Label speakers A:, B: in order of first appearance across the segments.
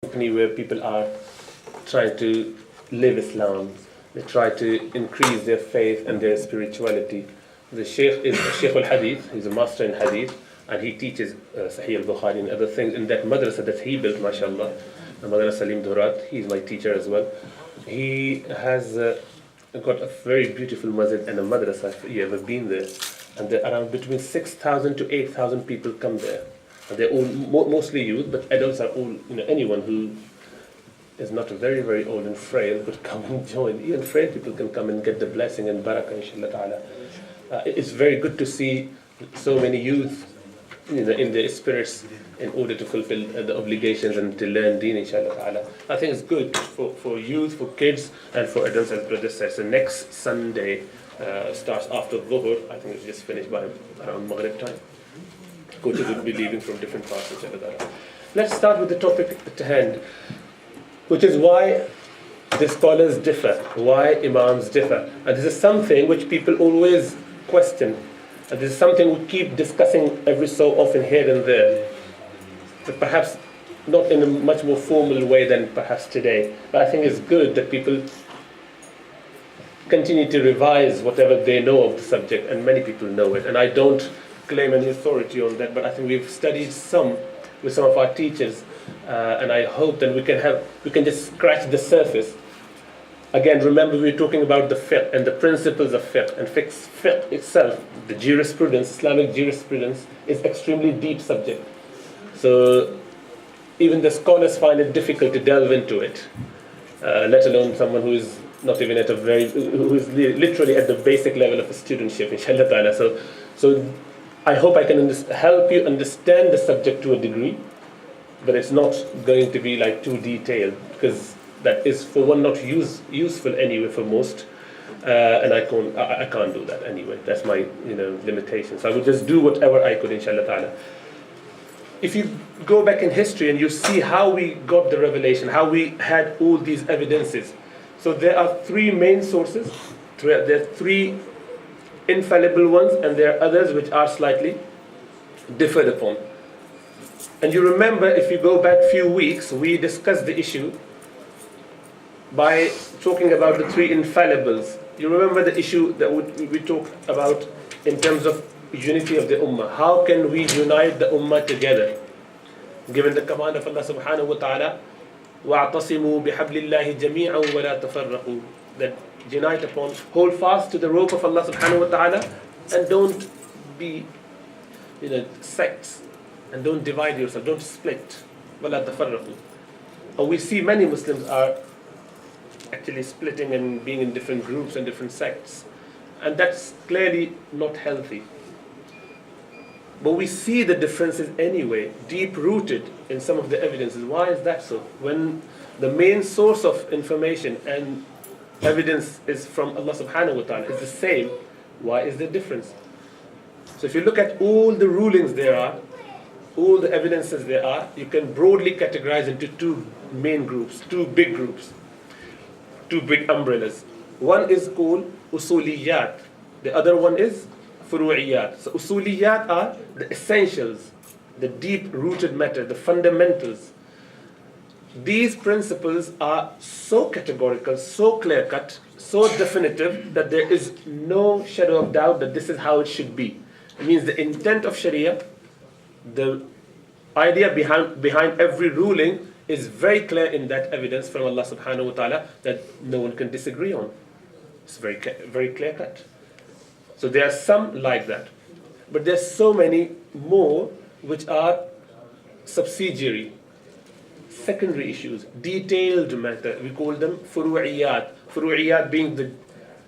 A: company where people are trying to live Islam. They try to increase their faith and their spirituality. The Sheikh is Sheikh al-Hadith, he's a master in Hadith, and he teaches Sahih al-Bukhari and other things in that madrasa that he built, mashallah, the Madrasa Salim Durat. He's my teacher as well. He has got a very beautiful masjid and a madrasa, if you ever been there. And there are around between 6,000 to 8,000 people come there. And they're all mostly youth, but adults are all, anyone who is not very, very old and frail could come and join. Even frail people can come and get the blessing and barakah, inshallah ta'ala. It's very good to see so many youth in their spirits in order to fulfill the obligations and to learn deen, inshallah ta'ala. I think it's good for youth, for kids, and for adults, as brother says. So next Sunday starts after Dhuhr. I think it's just finished by around Maghrib time. Coaches will be leaving from different parts, inshallah ta'ala. Let's start with the topic at hand, which is why the scholars differ, why imams differ. And this is something which people always question. And this is something we keep discussing every so often here and there. But perhaps not in a much more formal way than perhaps today. But I think it's good that people continue to revise whatever they know of the subject, and many people know it. And I don't claim any authority on that, but I think we've studied some with some of our teachers, and I hope that we can just scratch the surface. Again, remember we're talking about the fiqh and the principles of fiqh, and fiqh itself, the jurisprudence, Islamic jurisprudence, is extremely deep subject. So even the scholars find it difficult to delve into it, let alone someone who is not even who is literally at the basic level of studentship, inshallah ta'ala. So I hope I can help you understand the subject to a degree, but it's not going to be like too detailed, because that is, for one, not useful anyway for most, and I can't do that anyway. That's my limitation. So I will just do whatever I could, inshallah ta'ala. If you go back in history and you see how we got the revelation, how we had all these evidences. So there are three main sources. There are three infallible ones, and there are others which are slightly differed upon. And you remember, if you go back a few weeks, we discussed the issue by talking about the three infallibles. You remember the issue that we talked about in terms of unity of the ummah. How can we unite the ummah together? Given the command of Allah subhanahu wa ta'ala, وَاعْتَصِمُوا بِحَبْلِ اللَّهِ جَمِيعًا وَلَا تَفَرَّقُوا, that unite upon, hold fast to the rope of Allah subhanahu wa ta'ala, and don't be sects, and don't divide yourself, don't split. وَلَا تَفَرَّقُوا. And we see many Muslims are actually splitting and being in different groups and different sects, and that's clearly not healthy. But we see the differences anyway, deep-rooted in some of the evidences. Why is that so? When the main source of information and evidence is from Allah subhanahu wa ta'ala, it's the same, why is there difference? So if you look at all the rulings there are, all the evidences there are, you can broadly categorize into two main groups, two big groups, two big umbrellas. One is called usuliyat, the other one is furu'iyat. So usuliyat are the essentials, the deep-rooted matter, the fundamentals. These principles are so categorical, so clear-cut, so definitive that there is no shadow of doubt that this is how it should be. It means the intent of Sharia, the idea behind every ruling is very clear in that evidence from Allah subhanahu wa ta'ala that no one can disagree on. It's very clear-cut. So there are some like that. But there's so many more which are subsidiary, secondary issues, detailed matter. We call them furu'iyat. Furu'iyat being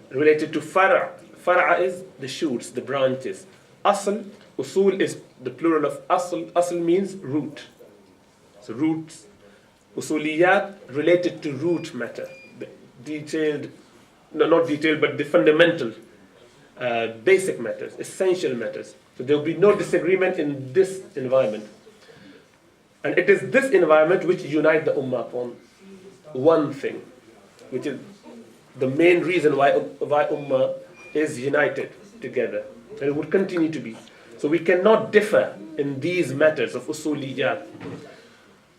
A: related to fara'. Fara' is the shoots, the branches. Asl, usul is the plural of asl. Asl means root. So roots. Usuliyat related to root matter. The detailed, no, not detailed, but the fundamental, basic matters, essential matters. So there will be no disagreement in this environment. And it is this environment which unites the ummah upon one thing, which is the main reason why ummah is united together. And it would continue to be. So we cannot differ in these matters of usuliyat.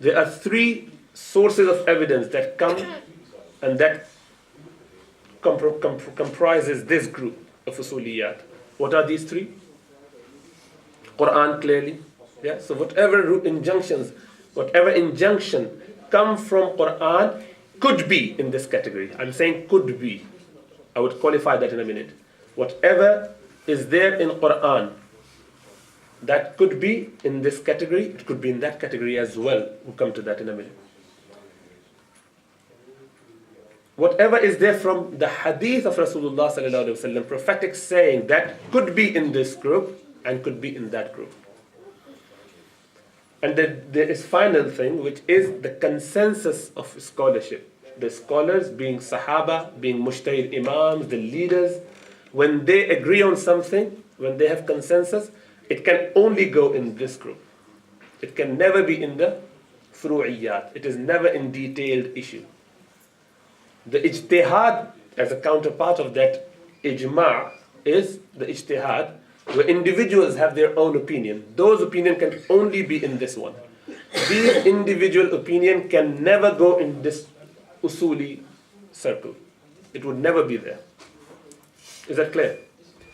A: There are three sources of evidence that come and that comprises this group of usuliyat. What are these three? Quran clearly. Yeah. So whatever injunctions, whatever injunction come from Quran could be in this category. I'm saying could be. I would qualify that in a minute. Whatever is there in Quran that could be in this category, it could be in that category as well. We'll come to that in a minute. Whatever is there from the hadith of Rasulullah sallallahu alaihi wasallam, prophetic saying, that could be in this group and could be in that group. And then there is final thing, which is the consensus of scholarship. The scholars, being Sahaba, being Mujtahid Imams, the leaders, when they agree on something, when they have consensus, it can only go in this group. It can never be in the furu'iyat. It is never in detailed issue. The ijtihad, as a counterpart of that ijma', is the ijtihad, where individuals have their own opinion. Those opinions can only be in this one. These individual opinion can never go in this usuli circle. It would never be there. Is that clear?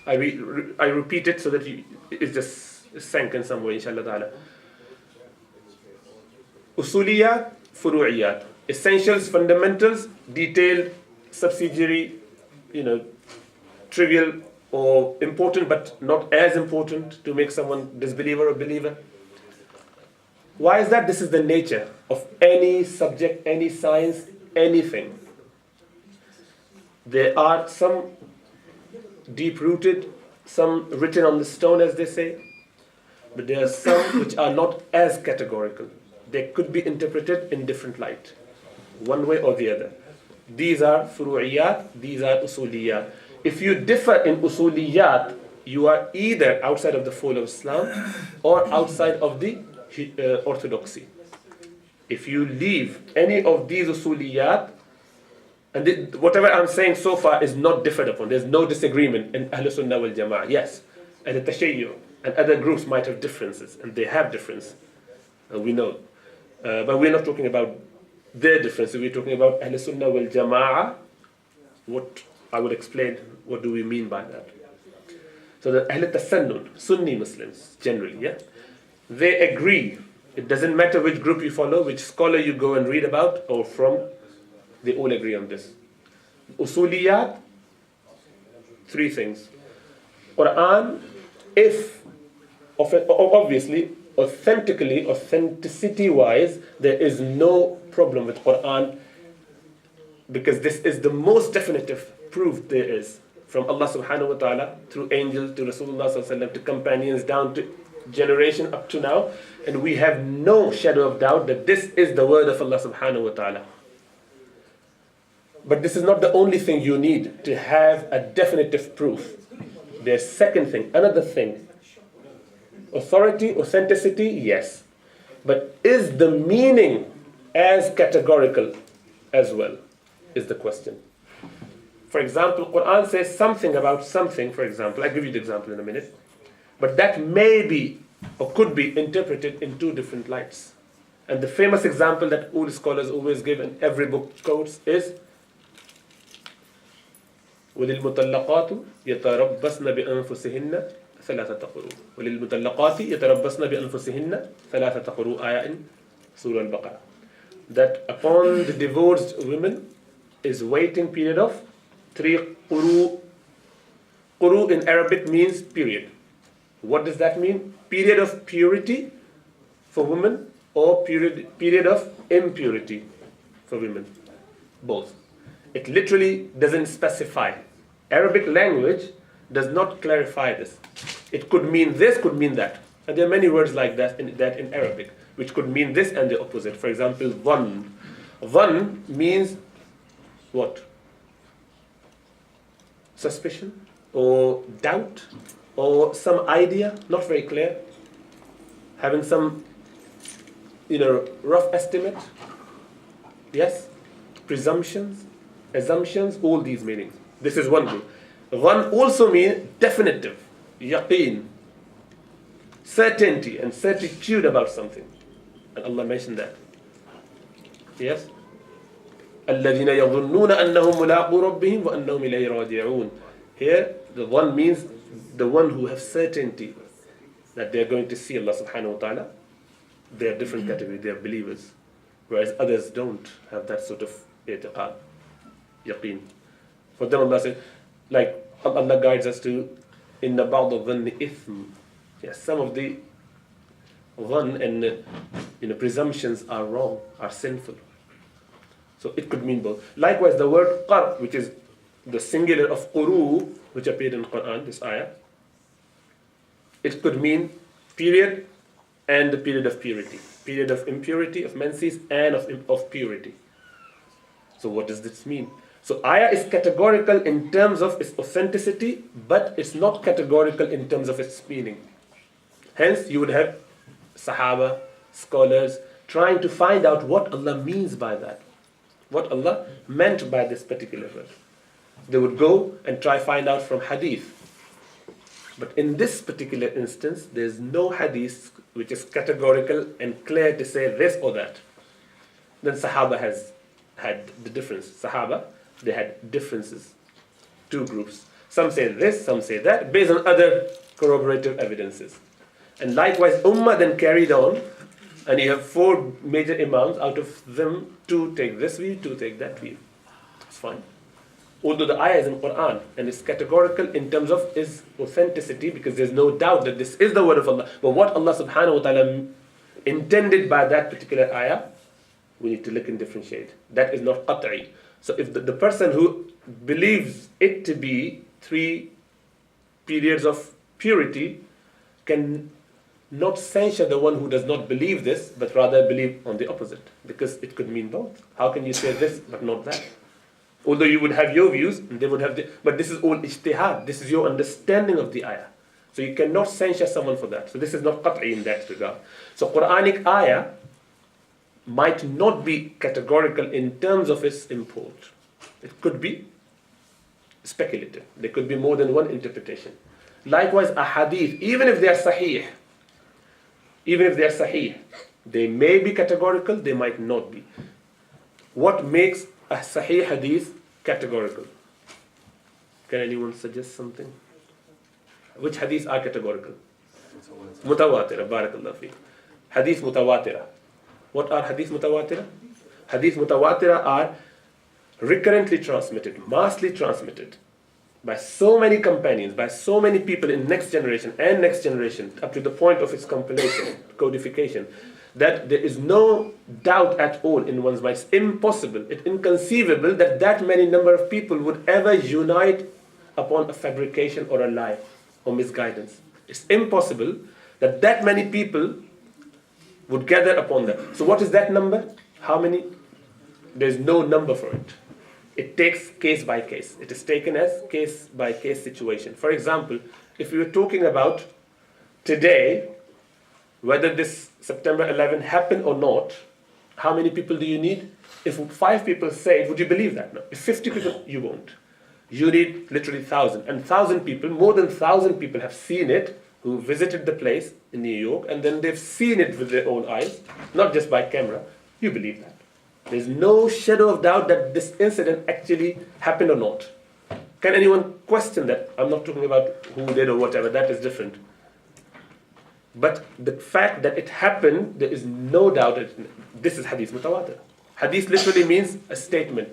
A: I repeat it so that it just sank in some way, inshallah ta'ala. Usuliyat, furu'iyat. Essentials, fundamentals, detailed, subsidiary, trivial or important but not as important to make someone disbeliever or believer. Why is that? This is the nature of any subject, any science, anything. There are some deep-rooted, some written on the stone, as they say, but there are some which are not as categorical. They could be interpreted in different light, one way or the other. These are furu'iyat, these are usuliyat. If you differ in usuliyat, you are either outside of the fold of Islam or outside of the orthodoxy. If you leave any of these usuliyat, and whatever I'm saying so far is not differed upon, there's no disagreement in Ahl Sunnah wal Jama'ah. Yes, and the Tashayyu and other groups might have differences, and they have difference, we know. But we're not talking about their differences, we're talking about Ahl Sunnah wal Jama'ah. What I would explain, what do we mean by that? So the Ahl Tasannun, Sunni Muslims generally, yeah, they agree. It doesn't matter which group you follow, which scholar you go and read about or from, they all agree on this. Usuliyat, three things. Quran, if, obviously, authenticity-wise, there is no problem with Quran, because this is the most definitive proof there is from Allah subhanahu wa ta'ala, through angels, to Rasulullah sallallahu alaihi wasallam, to companions, down to generation up to now, and we have no shadow of doubt that this is the word of Allah subhanahu wa ta'ala. But this is not the only thing you need to have a definitive proof. There's second thing, another thing. Authority, authenticity, yes. But is the meaning as categorical as well, is the question. For example, Quran says something about something, for example, I'll give you the example in a minute, but that may be or could be interpreted in two different lights. And the famous example that all scholars always give and every book quotes is وَلِلْمُطَلَّقَاتُ يَتَرَبَّصْنَ بِأَنفُسِهِنَّ ثَلَاثَةَ قُرُوءٍ وَلِلْمُطَلَّقَاتِ يَتَرَبَّصْنَ بِأَنفُسِهِنَّ ثَلَاثَةَ قُرُوءٍ ayah in Surah Al-Baqarah. That upon the divorced women is waiting period of 3 quru. Quru in Arabic means period. What does that mean? Period of purity for women or period of impurity for women. Both. It literally doesn't specify. Arabic language does not clarify this. It could mean this, could mean that. And there are many words like that in Arabic, which could mean this and the opposite. For example, dhann. Dhann means what? Suspicion or doubt or some idea, not very clear. Having some, rough estimate. Yes? Presumptions, assumptions, all these meanings. This is one group. One also means definitive, yaqeen, certainty and certitude about something. And Allah mentioned that. Yes? الَّذِينَ يَظُنُّونَ أَنَّهُمْ مُلَاقُو رَبِّهِمْ وَأَنَّهُمْ إِلَيْهِ رَاجِعُونَ. Here, the one means the one who have certainty that they are going to see Allah subhanahu wa ta'ala. They are different category, they are believers. Whereas others don't have that sort of i'tiqad, yaqeen. For them Allah says, like Allah guides us to inna ba'd al-dhanni ithm. Yes, some of the dhann and presumptions are wrong, are sinful. So it could mean both. Likewise, the word qar, which is the singular of quru, which appeared in Quran, this ayah, it could mean period and the period of purity. Period of impurity, of menses, and of purity. So what does this mean? So ayah is categorical in terms of its authenticity, but it's not categorical in terms of its meaning. Hence, you would have Sahaba, scholars, trying to find out what Allah means by that. What Allah meant by this particular verse. They would go and try find out from hadith. But in this particular instance, there's no hadith which is categorical and clear to say this or that. Then Sahaba has had the difference. Sahaba, they had differences. Two groups. Some say this, some say that, based on other corroborative evidences. And likewise, Ummah then carried on, and you have four major imams, out of them, two take this view, two take that view. It's fine. Although the ayah is in Quran, and it's categorical in terms of its authenticity, because there's no doubt that this is the word of Allah. But what Allah subhanahu wa ta'ala intended by that particular ayah, we need to look and differentiate. That is not qat'i. So if the person who believes it to be 3 periods of purity can not censure the one who does not believe this, but rather believe on the opposite, because it could mean both. How can you say this but not that? Although you would have your views, and they would have but this is all ijtihad. This is your understanding of the ayah. So you cannot censure someone for that. So this is not qat'i in that regard. So Quranic ayah might not be categorical in terms of its import. It could be speculative. There could be more than one interpretation. Likewise, a hadith, even if they are sahih, they may be categorical, they might not be. What makes a sahih hadith categorical? Can anyone suggest something? Which hadiths are categorical? Mutawatira, barakallah fi. Hadith mutawatira. What are hadith mutawatira? Hadith mutawatira are recurrently transmitted, massively transmitted by so many companions, by so many people in next generation, up to the point of its compilation, codification, that there is no doubt at all in one's mind. It's impossible, it's inconceivable that many number of people would ever unite upon a fabrication or a lie or misguidance. It's impossible that many people would gather upon that. So what is that number? How many? There's no number for it. It takes case by case. It is taken as case by case situation. For example, if we were talking about today, whether this September 11 happened or not, how many people do you need? If 5 people say it, would you believe that? No. If 50 people, you won't. You need literally 1,000. And 1,000 people, more than 1,000 people have seen it, who visited the place in New York, and then they've seen it with their own eyes, not just by camera. You believe that. There's no shadow of doubt that this incident actually happened or not. Can anyone question that? I'm not talking about who did or whatever, that is different. But the fact that it happened, there is no doubt that this is hadith mutawatir. Hadith literally means a statement,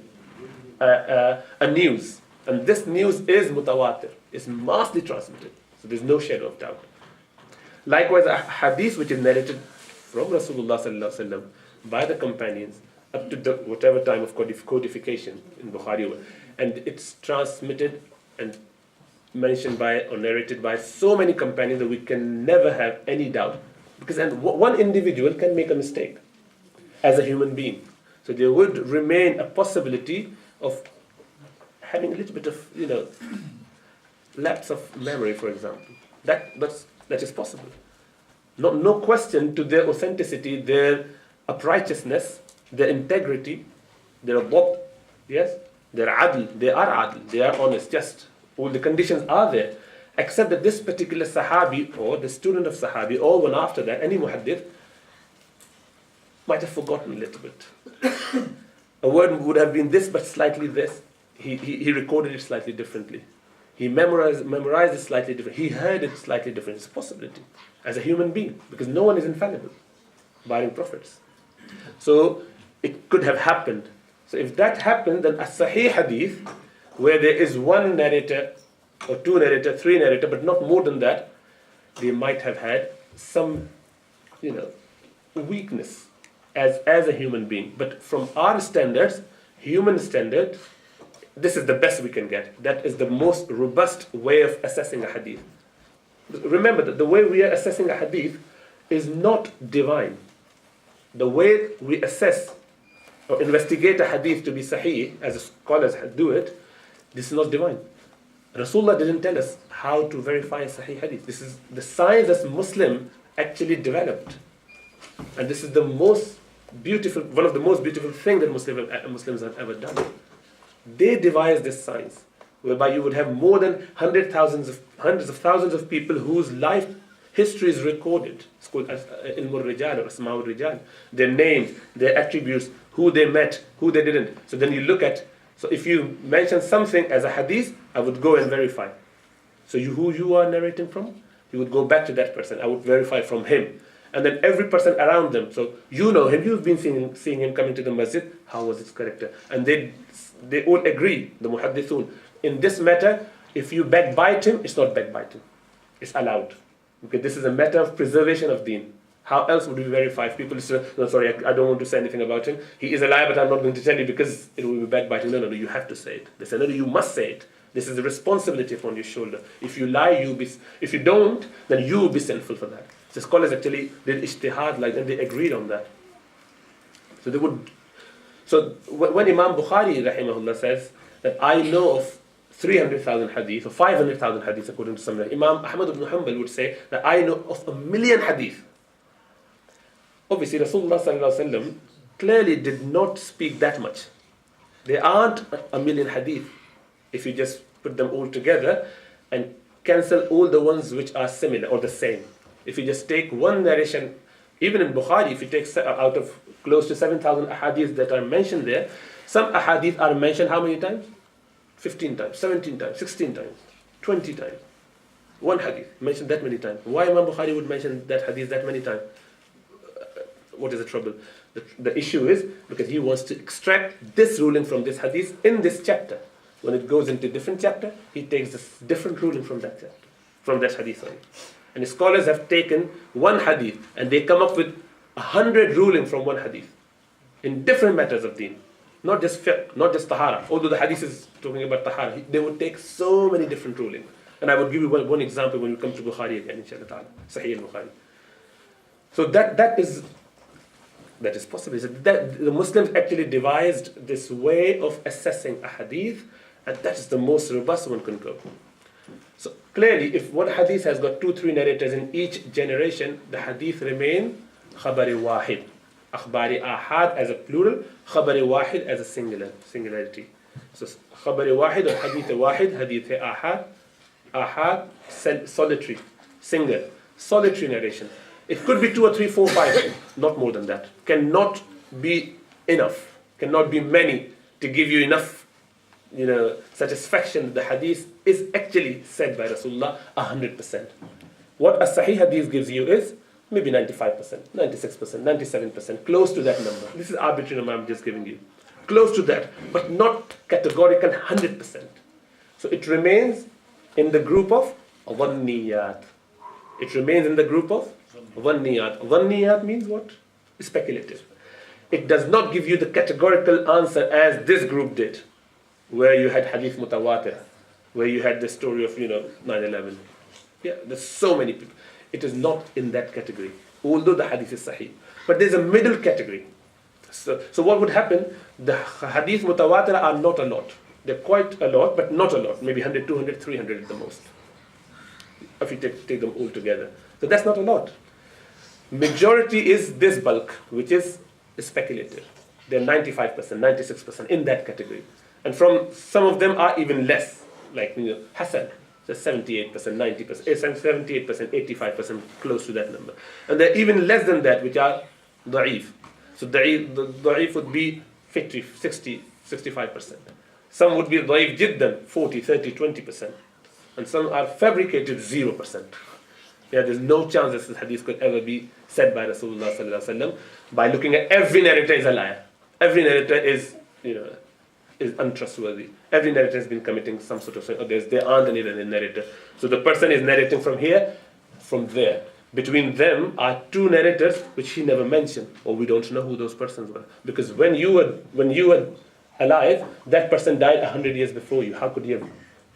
A: a news. And this news is mutawatir. It's massively transmitted. So there's no shadow of doubt. Likewise, a hadith which is narrated from Rasulullah sallallahu alaihi wasallam by the companions up to whatever time of codification in Bukhari, and it's transmitted and mentioned by or narrated by so many companions that we can never have any doubt, because one individual can make a mistake as a human being. So there would remain a possibility of having a little bit of lapse of memory, for example. That is possible. No question to their authenticity, their uprightness, their integrity, their dhabt, yes, their adl, they are honest, just. All the conditions are there. Except that this particular Sahabi, or the student of Sahabi, or one after that, any muhaddith, might have forgotten a little bit. A word would have been this, but slightly this. He recorded it slightly differently. He memorized it slightly different. He heard it slightly different. It's a possibility as a human being, because no one is infallible, barring prophets. So it could have happened. So if that happened, then a Sahih hadith, where there is one narrator, or two narrator, three narrator, but not more than that, they might have had some, weakness as a human being. But from our standards, human standard, this is the best we can get. That is the most robust way of assessing a hadith. Remember that the way we are assessing a hadith is not divine. The way we assess or investigate a hadith to be sahih, as scholars do it, this is not divine. Rasulullah didn't tell us how to verify a sahih hadith. This is the science that Muslim actually developed. And this is the most beautiful, one of the most beautiful things that Muslims have ever done. They devised this science, whereby you would have more than hundreds of thousands of people whose life history is recorded. It's called Ilmul Rijal or Asma'ul Rijal. Their names, their attributes, who they met, who they didn't. So then you look at, so if you mention something as a hadith, I would go and verify. So who you are narrating from, you would go back to that person. I would verify from him. And then every person around them, so you know him, you've been seeing him coming to the masjid, how was his character? And they all agree, the muhaddithun, in this matter, if you backbite him, it's not backbiting. It's allowed. Okay, this is a matter of preservation of deen. How else would we verify if people say, no, sorry, I don't want to say anything about him. He is a liar, but I'm not going to tell you because it will be backbiting. No, you have to say it. They say, no, you must say it. This is a responsibility upon your shoulder. If you lie, if you don't, then you will be sinful for that. The scholars actually did ijtihad like that, and they agreed on that. So when Imam Bukhari rahimahullah says that I know of 300,000 hadith or 500,000 hadith according to some, Imam Ahmad ibn Hanbal would say that I know of 1,000,000 hadith. Obviously Rasulullah sallallahu alaihi wasallam clearly did not speak that much. There aren't 1,000,000 hadith if you just put them all together and cancel all the ones which are similar or the same. If you just take one narration, even in Bukhari, if you take out of close to 7,000 ahadith that are mentioned there, some ahadith are mentioned how many times? 15 times, 17 times, 16 times, 20 times. One hadith mentioned that many times. Why Imam Bukhari would mention that hadith that many times? What is the trouble? The issue is because he wants to extract this ruling from this hadith in this chapter. When it goes into different chapter, he takes this different ruling from that chapter, from that hadith. Sorry. And scholars have taken one hadith and they come up with 100 rulings from one hadith in different matters of deen. Not just fiqh, not just tahara. Although the hadith is talking about tahara, they would take so many different rulings. And I would give you one example when we come to Bukhari again, inshallah ta'ala. Sahih al-Bukhari. So that is possible. That the Muslims actually devised this way of assessing a hadith, and that is the most robust one can go. So clearly, if one hadith has got 2-3 narrators in each generation, the hadith remain khabari wahid. Akhbari ahad as a plural, khabari wahid as a singularity. So khabari wahid or hadith wahid, hadith ahad, solitary, single, solitary narration. It could be 2 or 3, 4, 5, not more than that. Cannot be enough, cannot be many to give you enough satisfaction that the hadith is actually said by Rasulullah 100%. What a sahih hadith gives you is maybe 95%, 96%, 97%, close to that number. This is arbitrary number I'm just giving you. Close to that, but not categorical 100%. So it remains in the group of dhanniyat. It remains in the group of dhanniyat. Dhanniyat means what? Speculative. It does not give you the categorical answer as this group did, where you had hadith mutawatir, where you had the story of 9/11. Yeah, there's so many people. It is not in that category, although the hadith is sahih. But there's a middle category. So what would happen? The hadith mutawatir are not a lot. They're quite a lot, but not a lot. Maybe 100, 200, 300 at the most, if you take them all together. So that's not a lot. Majority is this bulk, which is speculative. They're 95%, 96% in that category. And from some of them are even less, like Hasan, just 78%, 90%, 78%, 85%, close to that number. And there are even less than that, which are da'if. So da'if would be 50, 60, 65%. Some would be ضعيف جدا, 40, 30, 20%. And some are fabricated 0%. Yeah, there's no chance that this hadith could ever be said by Rasulullah sallallahu alaihi wasallam. By looking at every narrator is a liar. Every narrator is, is untrustworthy. Every narrator has been committing some sort of sin. There aren't any narrator. So the person is narrating from here, from there. Between them are two narrators which he never mentioned, or we don't know who those persons were. Because when you were alive, that person died 100 years before you. How could you have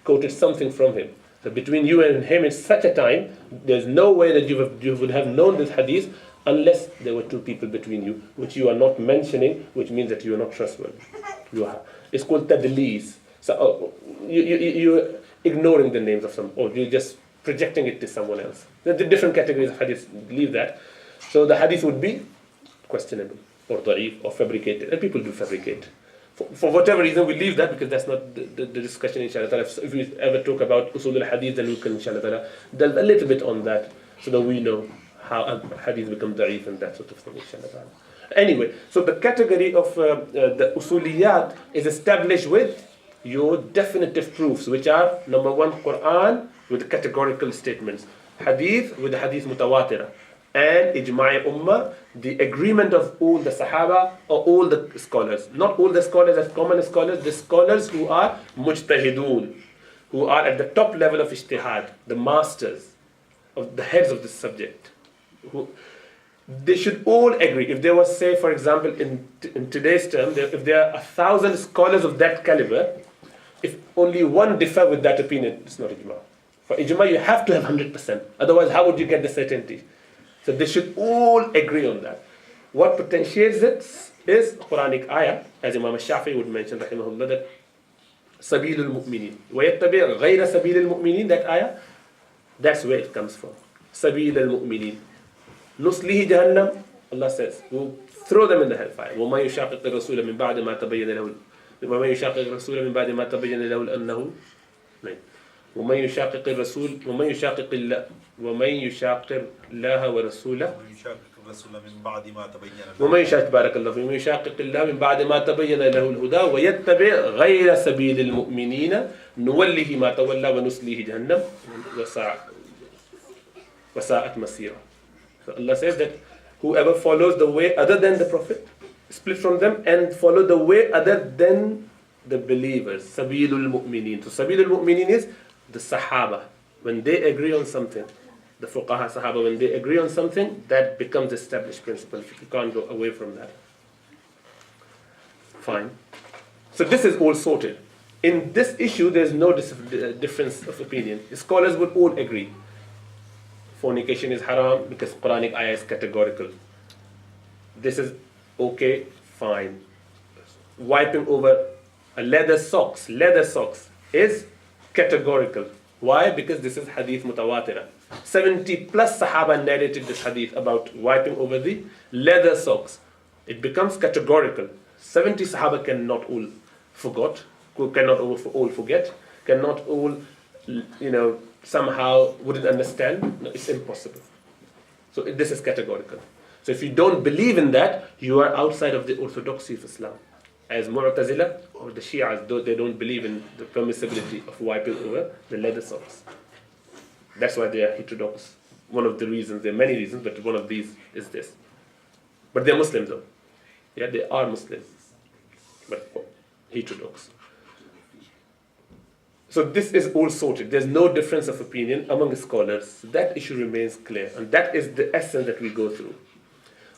A: quoted something from him? So between you and him is such a time, there's no way that you would have known this hadith unless there were two people between you, which you are not mentioning, which means that you are not trustworthy. It's called tadlis. So you're ignoring the names of some, or you're just projecting it to someone else. The different categories of hadith, leave that. So the hadith would be questionable, or da'if, or fabricated. And people do fabricate. For whatever reason, we leave that because that's not the discussion, inshallah. If we ever talk about usul al-hadith, then we can, inshallah, delve a little bit on that so that we know how hadith become da'if and that sort of thing, inshallah. Anyway, so the category of the usuliyat is established with your definitive proofs, which are, number one, Quran with categorical statements, hadith with the hadith mutawatira, and ijma'i ummah, the agreement of all the sahaba or all the scholars. Not all the scholars as common scholars, the scholars who are mujtahidun, who are at the top level of ijtihad, the masters, of the heads of the subject. They should all agree. If there was, say, for example, in today's term, if there are 1,000 scholars of that caliber, if only one differ with that opinion, it's not ijma. For ijma, you have to have 100%. Otherwise, how would you get the certainty? So they should all agree on that. What potentiates it is Quranic ayah, as Imam al-Shafi'i would mention, rahimahullah, that سَبِيلُ الْمُؤْمِنِينَ وَيَتَّبِعْ غَيْرَ سَبِيلِ الْمُؤْمِنِينَ, that ayah, that's where it comes from. سَبِيلَ الْمُؤْمِنِينَ نُصْلِهِ جَهَنَّمْ, Allah says, we'll throw them in the hellfire. وَمَا يُشَاقِقِ الرَّسُولَ مِنْ بَعْدِ مَا تَبَيَّنَ لَهُ وَمَا يُشَاقِقِ الرَّسُولَ مِنْ بَعْدِ مَا تَبَيَّنَ لَهُ أَنَّهُ ومن يشاقق الرسول ومن يشاقق الله ورسوله ومن يشاقق بارك الله فيه ومن يشاقق الله من بعد ما تبين له الهدى ويتبع غير سبيل المؤمنين نوله ما تولى ونصليه جهنم وساءت مصيرا. So Allah says that whoever follows the way other than the Prophet, split from them and follow the way other than the believers, sabilul mu'minin. So sabilul mu'minin is the Sahaba, when they agree on something, the Fuqaha Sahaba, when they agree on something, that becomes established principle. You can't go away from that. Fine. So this is all sorted. In this issue, there's no difference of opinion. The scholars would all agree. Fornication is haram because Quranic ayah is categorical. This is okay, fine. Wiping over a leather socks is categorical. Why? Because this is hadith mutawatira. 70 plus sahaba narrated this hadith about wiping over the leather socks. It becomes categorical. 70 sahaba cannot all forget, cannot all, somehow wouldn't understand. No, it's impossible. So this is categorical. So if you don't believe in that, you are outside of the orthodoxy of Islam. As Mu'tazila or the Shi'as, they don't believe in the permissibility of wiping over the leather socks. That's why they are heterodox. One of the reasons, there are many reasons, but one of these is this. But they're Muslims though. Yeah, they are Muslims, but heterodox. So this is all sorted. There's no difference of opinion among scholars. That issue remains clear, and that is the essence that we go through.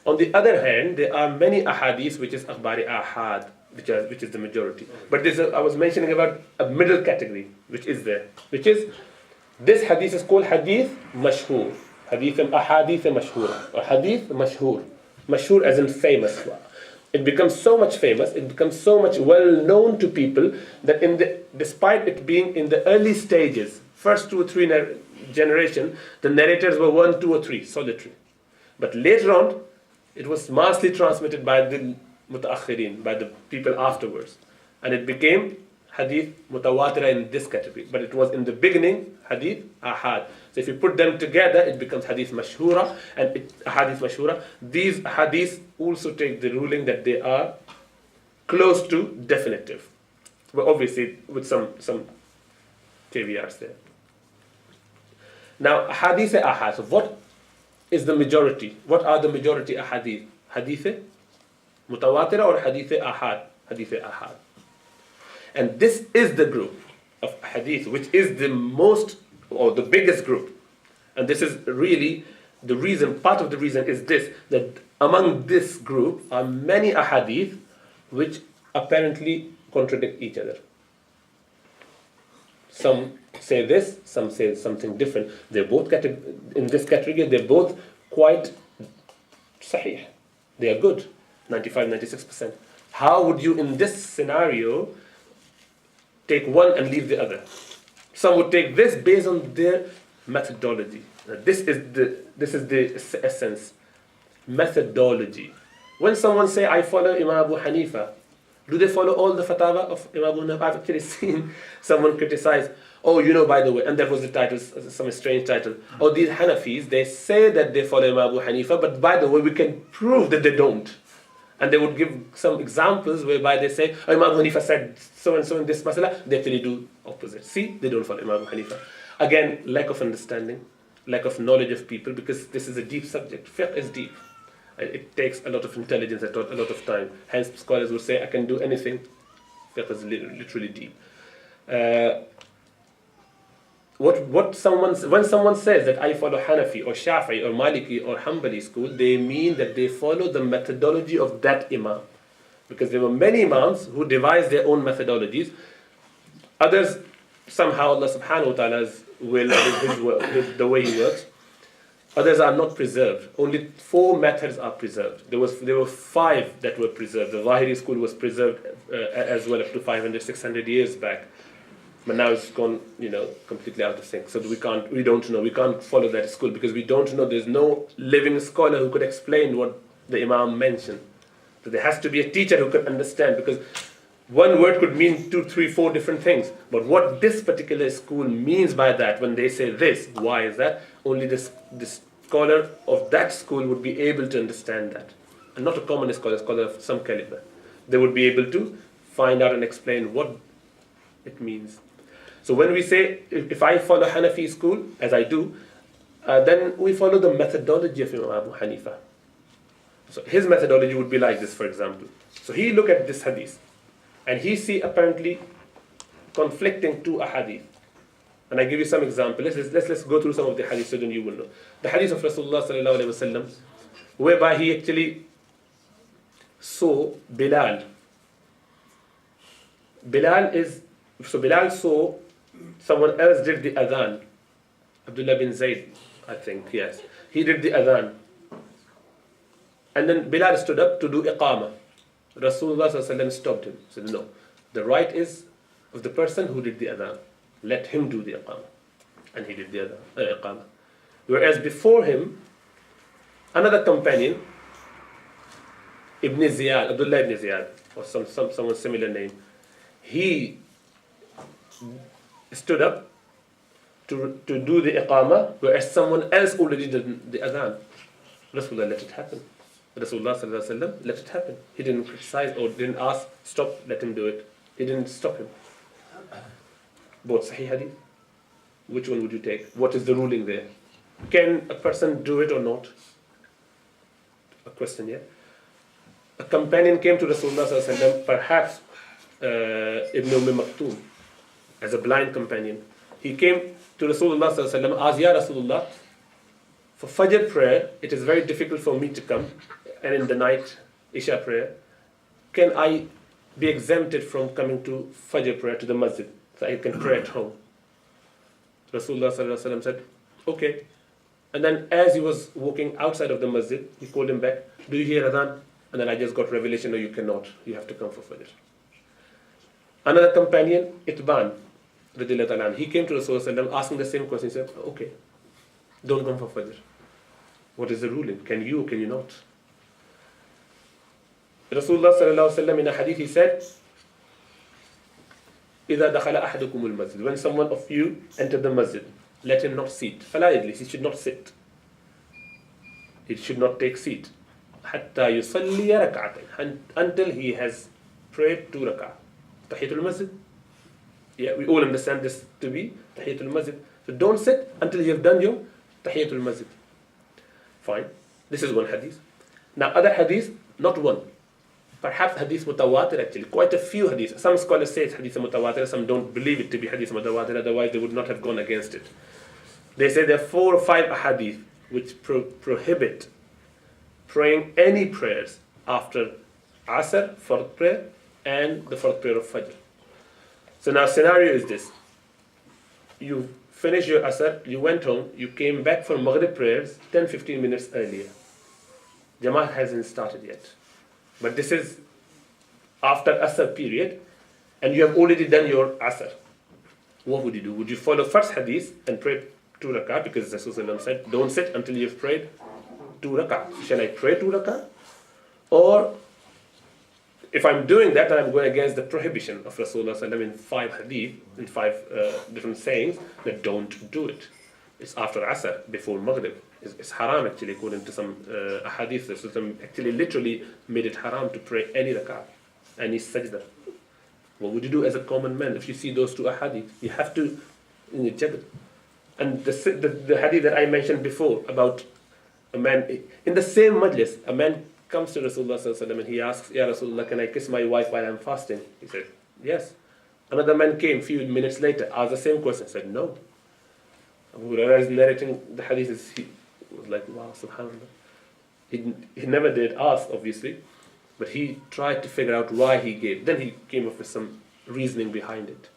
A: On the other hand, there are many ahadith which is akhbari ahad, which is the majority. But I was mentioning about a middle category, which is this hadith is called hadith mashhur, hadith ahadith mashhura, or hadith mashhur. Mashhur as in famous. It becomes so much famous, it becomes so much well known to people that despite it being in the early stages, first 2 or 3 generation, the narrators were 1, 2 or 3 solitary. But later on, it was massively transmitted by the mutaakhirin, by the people afterwards. And it became hadith mutawatira in this category. But it was in the beginning hadith ahad. So if you put them together, it becomes hadith mashhura and hadith mashhura. These hadiths also take the ruling that they are close to definitive. But obviously with some caveats there. Now, hadith ahad. So what is the majority? What are the majority ahadith? Hadith mutawatira or hadith ahad? Hadith ahad. And this is the group of hadith which is the most or the biggest group. And this is really the reason, part of the reason is this, that among this group are many ahadith which apparently contradict each other. Some say this, some say something different. They're both in this category, they're both quite sahih. They are good, 95, 96%. How would you, in this scenario, take one and leave the other? Some would take this based on their methodology. This is the essence. Methodology. When someone say, I follow Imam Abu Hanifa, do they follow all the fatwa of Imam Abu Hanifa? I've actually seen someone criticize, by the way, and that was the title, some strange title. These Hanafis, they say that they follow Imam Abu Hanifa, but by the way, we can prove that they don't. And they would give some examples whereby they say, Imam Abu Hanifa said so and so in this masala, they actually do opposite. See, they don't follow Imam Abu Hanifa. Again, lack of understanding, lack of knowledge of people, because this is a deep subject. Fiqh is deep. It takes a lot of intelligence, a lot of time. Hence, scholars would say, I can do anything. Fiqh is literally deep. When someone says that I follow Hanafi or Shafi'i or Maliki or Hanbali school, they mean that they follow the methodology of that imam. Because there were many imams who devised their own methodologies. Others, somehow Allah subhanahu wa ta'ala's will, the way He works. Others are not preserved. Only 4 methods are preserved. There were 5 that were preserved. The Zahiri school was preserved as well up to 500, 600 years back. But now it's gone, completely out of sync. So we don't know. We can't follow that school because we don't know. There's no living scholar who could explain what the Imam mentioned. So there has to be a teacher who could understand, because one word could mean 2, 3, 4 different things. But what this particular school means by that, when they say this, why is that? Only this scholar of that school would be able to understand that. And not a common scholar of some caliber. They would be able to find out and explain what it means. So when we say, if I follow Hanafi school, as I do, then we follow the methodology of Imam Abu Hanifa. So his methodology would be like this, for example. So he look at this hadith, and he see apparently conflicting 2 ahadith. And I give you some examples. Let's go through some of the hadith so then you will know. The hadith of Rasulullah sallallahu alaihi wasallam, whereby he actually saw Bilal. Bilal saw someone else did the adhan. Abdullah bin Zayd, I think, yes. He did the adhan. And then Bilal stood up to do iqamah. Rasulullah sallallahu alaihi wasallam stopped him. Said, no, the right is of the person who did the adhan. Let him do the iqamah. And he did the iqamah. Whereas before him, another companion, Abdullah ibn Ziyad, or someone similar name, he stood up to do the iqamah, whereas someone else already did the adhan. Rasulullah let it happen. Rasulullah sallallahu alaihi wasallam let it happen. He didn't criticize or didn't ask, stop, let him do it. He didn't stop him. Both Sahih Hadith. Which one would you take? What is the ruling there? Can a person do it or not? A question, yeah? A companion came to Rasulullah sallallahu alaihi wasallam, perhaps Ibn Maktoum, as a blind companion. He came to Rasulullah sallallahu alaihi wasallam, asked, Ya Rasulullah, for Fajr prayer, it is very difficult for me to come, and in the night, Isha prayer, can I be exempted from coming to Fajr prayer to the masjid, so I can pray at home? Rasulullah sallallahu alaihi wasallam said, okay. And then as he was walking outside of the masjid, he called him back, do you hear adhan? And then I just got revelation, no, you cannot. You have to come for Fajr. Another companion, Itban, he came to Rasulullah asking the same question. He said, okay, don't come for Fajr. What is the ruling? Can you or can you not? Rasulullah sallallahu alaihi wasallam in a hadith, he said, إِذَا دَخَلَ أَحَدُكُمُ الْمَسْجِدِ, when someone of you entered the masjid, let him not sit. فَلَا يَجْلِسْ, he should not sit. He should not take seat. حَتَّى يُصَلِّيَ رَكْعَتَيْنِ, until he has pray 2 rak'ah. Tahiyatul Masjid. Yeah, we all understand this to be Tahiyatul Masjid. So don't sit until you have done your Tahiyatul Masjid. Fine. This is one hadith. Now other hadith, not one. Perhaps hadith mutawatir actually. Quite a few hadiths. Some scholars say it's hadith mutawatir, some don't believe it to be hadith mutawatir, otherwise they would not have gone against it. They say there are 4 or 5 hadith which prohibit praying any prayers after Asr, Fard prayer, and the Fard prayer of Fajr. So now scenario is this. You finished your Asr, you went home, you came back for Maghrib prayers 10-15 minutes earlier. Jama'at hasn't started yet. But this is after Asr period, and you have already done your Asr. What would you do? Would you follow first hadith and pray 2 rak'ah? Because Rasulullah said, don't sit until you've prayed 2 rak'ah. Shall I pray 2 rak'ah? Or if I'm doing that, then I'm going against the prohibition of Rasulullah in 5 hadith, in 5 different sayings, that don't do it. It's after Asr, before Maghrib. It's haram actually, according to some hadith. Rasulullah actually literally made it haram to pray any rak'ah, any sajda. What would you do as a common man if you see those 2 ahadith? You have to check it. And the hadith that I mentioned before about a man, in the same majlis, a man comes to Rasulullah and he asks, Ya Rasulullah, can I kiss my wife while I'm fasting? He said, yes. Another man came a few minutes later, asked the same question, said, no. Abu Hurairah is narrating the hadith, he was like, wow, subhanAllah. He never did ask, obviously, but he tried to figure out why he gave. Then he came up with some reasoning behind it.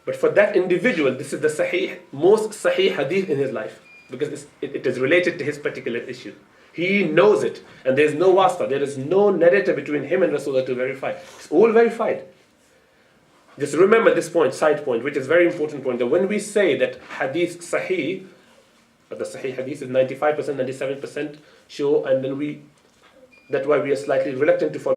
A: But for that individual, this is the most sahih hadith in his life, because it is related to his particular issue. He knows it, and there is no wasta, there is no narrator between him and Rasulullah to verify. It's all verified. Just remember this point, side point, which is very important point, that when we say that hadith sahih, the sahih hadith is 95%, 97% sure, and then that's why we are slightly reluctant to follow